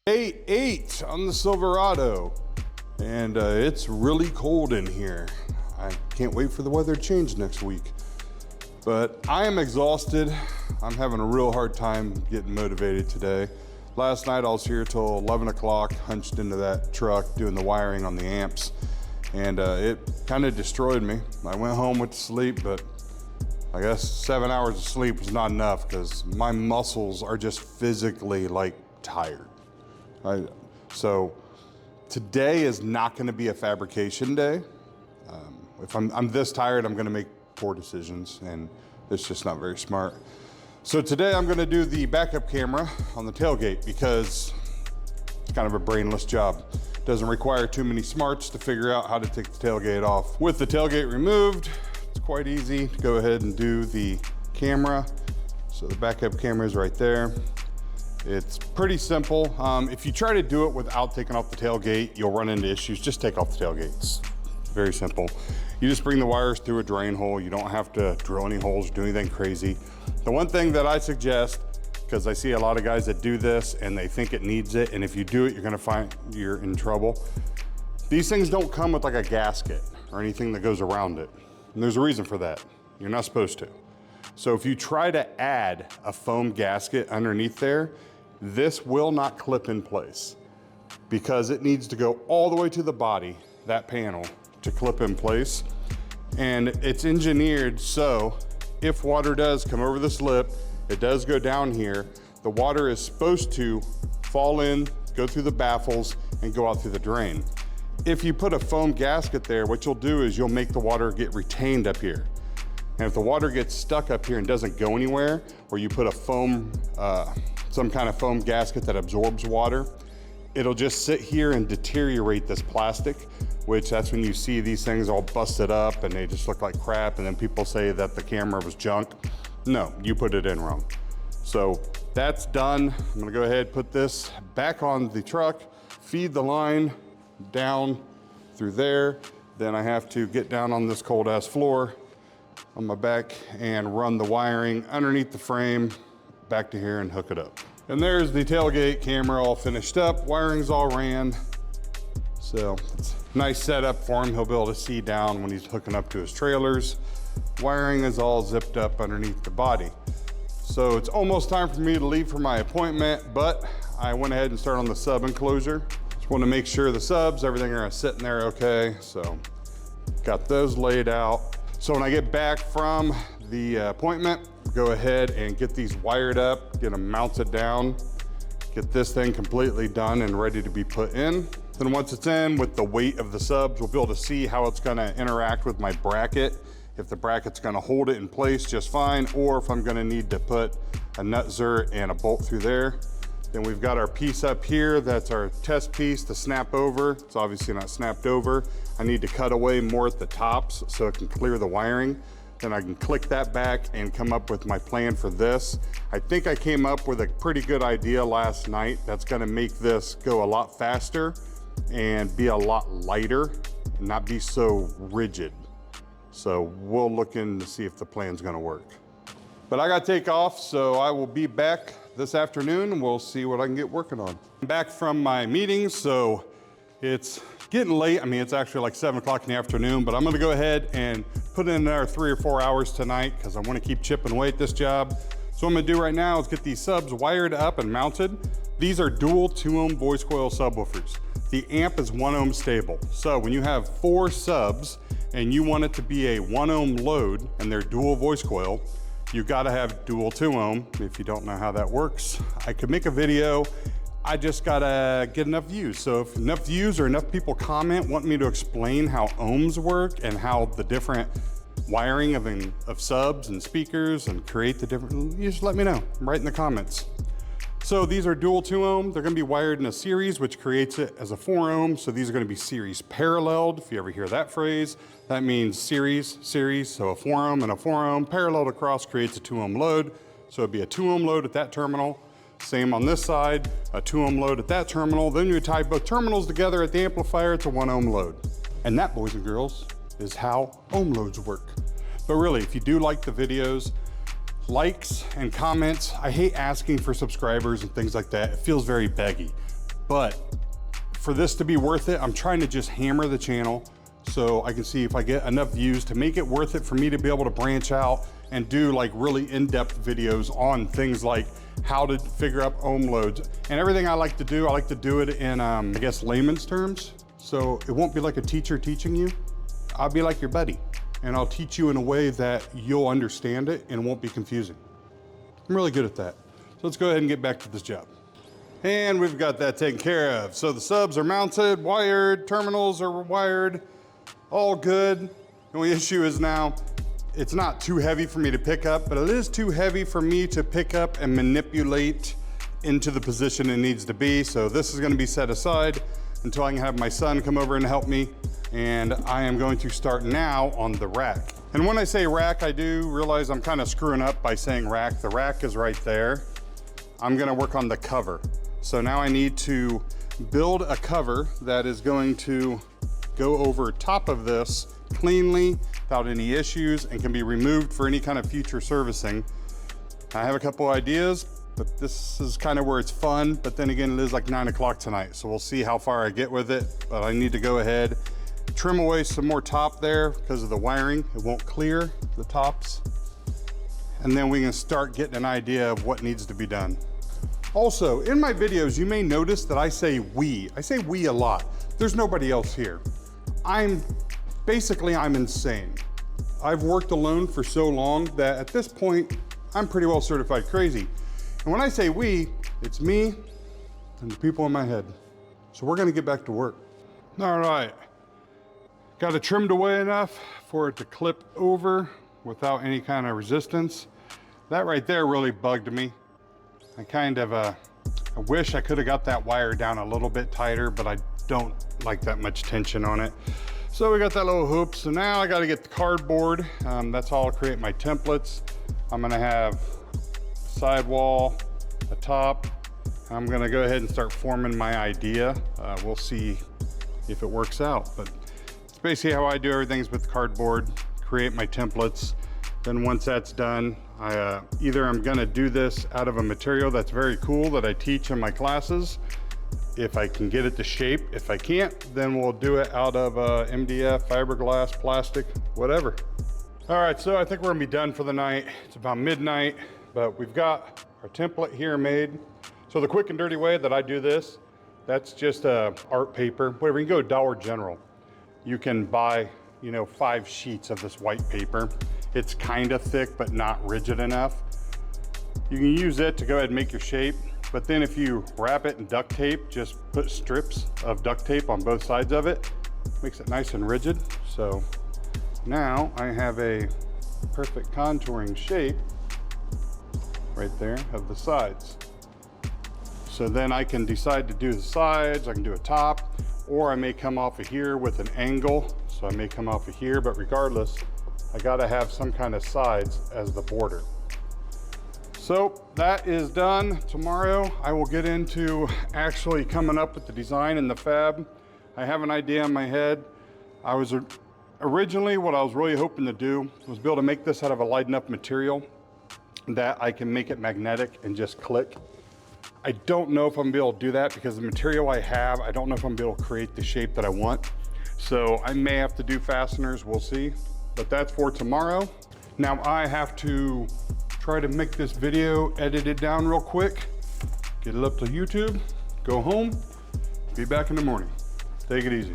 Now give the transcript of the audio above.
Day 8 on the Silverado, and it's really cold in here. I can't wait for the weather to change next week. But I am exhausted. I'm having a real hard time getting motivated today. Last night I was here till 11 o'clock, hunched into that truck doing the wiring on the amps, and it kind of destroyed me. I went home, went to sleep, but I guess 7 hours of sleep was not enough because my muscles are just physically like tired. So today is not going to be a fabrication day. If I'm this tired, I'm going to make poor decisions, and it's just not very smart. So today I'm going to do the backup camera on the tailgate because it's kind of a brainless job. Doesn't require too many smarts to figure out how to take the tailgate off. With the tailgate removed, it's quite easy to go ahead and do the camera. So the backup camera is right there. It's pretty simple. If you try to do it without taking off the tailgate, you'll run into issues. Just take off the tailgate. It's very simple. You just bring the wires through a drain hole. You don't have to drill any holes, do anything crazy. The one thing that I suggest, because I see a lot of guys that do this and they think it needs it, and if you do it, you're gonna find you're in trouble. These things don't come with like a gasket or anything that goes around it. And there's a reason for that. You're not supposed to. So if you try to add a foam gasket underneath there, this will not clip in place because it needs to go all the way to the body, that panel, to clip in place. And it's engineered so if water does come over this lip, it does go down here, the water is supposed to fall in, go through the baffles, and go out through the drain. If you put a foam gasket there, what you'll do is you'll make the water get retained up here. And if the water gets stuck up here and doesn't go anywhere, or you put a foam, some kind of foam gasket that absorbs water, it'll just sit here and deteriorate this plastic, which that's when you see these things all busted up and they just look like crap, and then people say that the camera was junk. No, you put it in wrong. So that's done. I'm gonna go ahead, put this back on the truck, feed the line down through there. Then I have to get down on this cold ass floor on my back and run the wiring underneath the frame back to here and hook it up. And there's the tailgate camera all finished up. Wiring's all ran. So it's a nice setup for him. He'll be able to see down when he's hooking up to his trailers. Wiring is all zipped up underneath the body. So it's almost time for me to leave for my appointment, but I went ahead and started on the sub enclosure. Just want to make sure the subs, everything are sitting there okay. So got those laid out. So when I get back from the appointment, go ahead and get these wired up, get them mounted down, get this thing completely done and ready to be put in. Then once it's in with the weight of the subs, we'll be able to see how it's gonna interact with my bracket, if the bracket's gonna hold it in place just fine, or if I'm gonna need to put a nut zert and a bolt through there. Then we've got our piece up here, that's our test piece to snap over. It's obviously not snapped over. I need to cut away more at the tops so it can clear the wiring. Then I can click that back and come up with my plan for this. I think I came up with a pretty good idea last night that's gonna make this go a lot faster and be a lot lighter and not be so rigid. So we'll look in to see if the plan's gonna work. But I gotta take off, so I will be back this afternoon and we'll see what I can get working on. I'm back from my meetings, so it's getting late. I mean, it's actually like 7 o'clock in the afternoon, but I'm gonna go ahead and put in another 3 or 4 hours tonight because I wanna keep chipping away at this job. So what I'm gonna do right now is get these subs wired up and mounted. These are dual 2-ohm voice coil subwoofers. The amp is 1 ohm stable. So when you have 4 subs and you want it to be a 1 ohm load and they're dual voice coil, you gotta have dual 2 ohm. If you don't know how that works, I could make a video. I just gotta get enough views. So if enough views or enough people comment, want me to explain how ohms work and how the different wiring of subs and speakers and create the different, you just let me know, right in the comments. So these are dual 2 ohm. They're gonna be wired in a series, which creates it as a 4 ohm. So these are gonna be series paralleled. If you ever hear that phrase, that means series. So a 4 ohm and a 4 ohm paralleled across creates a 2 ohm load. So it'd be a 2 ohm load at that terminal. Same on this side, a 2 ohm load at that terminal. Then you tie both terminals together at the amplifier, it's a 1 ohm load. And that, boys and girls, is how ohm loads work. But really, if you do like the videos, likes and comments. I hate asking for subscribers and things like that. It feels very beggy. But for this to be worth it, I'm trying to just hammer the channel so I can see if I get enough views to make it worth it for me to be able to branch out and do like really in-depth videos on things like how to figure out ohm loads. And everything I like to do it in, I guess, layman's terms. So it won't be like a teacher teaching you. I'll be like your buddy, and I'll teach you in a way that you'll understand it and won't be confusing. I'm really good at that. So let's go ahead and get back to this job. And we've got that taken care of. So the subs are mounted, wired, terminals are wired, all good. The only issue is now, it's not too heavy for me to pick up, but it is too heavy for me to pick up and manipulate into the position it needs to be. So this is gonna be set aside until I can have my son come over and help me. And I am going to start now on the rack. And when I say rack, I do realize I'm kind of screwing up by saying rack. The rack is right there. I'm gonna work on the cover. So now I need to build a cover that is going to go over top of this cleanly without any issues and can be removed for any kind of future servicing. I have a couple ideas, but this is kind of where it's fun. But then again, it is like 9 o'clock tonight. So we'll see how far I get with it. But I need to go ahead, trim away some more top there because of the wiring. It won't clear the tops. And then we can start getting an idea of what needs to be done. Also, in my videos, you may notice that I say we. I say we a lot. There's nobody else here. I'm insane. I've worked alone for so long that at this point, I'm pretty well certified crazy. And when I say we, it's me and the people in my head. So we're gonna get back to work. All right. Got it trimmed away enough for it to clip over without any kind of resistance. That right there really bugged me. I kind of, I wish I could have got that wire down a little bit tighter, but I don't like that much tension on it. So we got that little hoop. So now I got to get the cardboard. That's how I'll create my templates. I'm gonna have sidewall, a top. I'm gonna go ahead and start forming my idea. We'll see if it works out, but it's basically how I do everything with cardboard, create my templates. Then once that's done, either I'm gonna do this out of a material that's very cool that I teach in my classes, if I can get it to shape. If I can't, then we'll do it out of MDF, fiberglass, plastic, whatever. All right, so I think we're gonna be done for the night. It's about midnight, but we've got our template here made. So the quick and dirty way that I do this, that's just art paper, whatever. You can go to Dollar General. You can buy, 5 sheets of this white paper. It's kind of thick, but not rigid enough. You can use it to go ahead and make your shape. But then if you wrap it in duct tape, just put strips of duct tape on both sides of it, makes it nice and rigid. So now I have a perfect contouring shape right there of the sides. So then I can decide to do the sides, I can do a top, or I may come off of here with an angle. So I may come off of here, but regardless, I gotta have some kind of sides as the border. So that is done. Tomorrow I will get into actually coming up with the design and the fab. I have an idea in my head. Originally what I was really hoping to do was be able to make this out of a light enough material that I can make it magnetic and just click. I don't know if I'm gonna be able to do that because the material I have, I don't know if I'm gonna be able to create the shape that I want. So I may have to do fasteners, we'll see. But that's for tomorrow. Now I have to try to make this video, edit it down real quick, get it up to YouTube, go home, be back in the morning. Take it easy.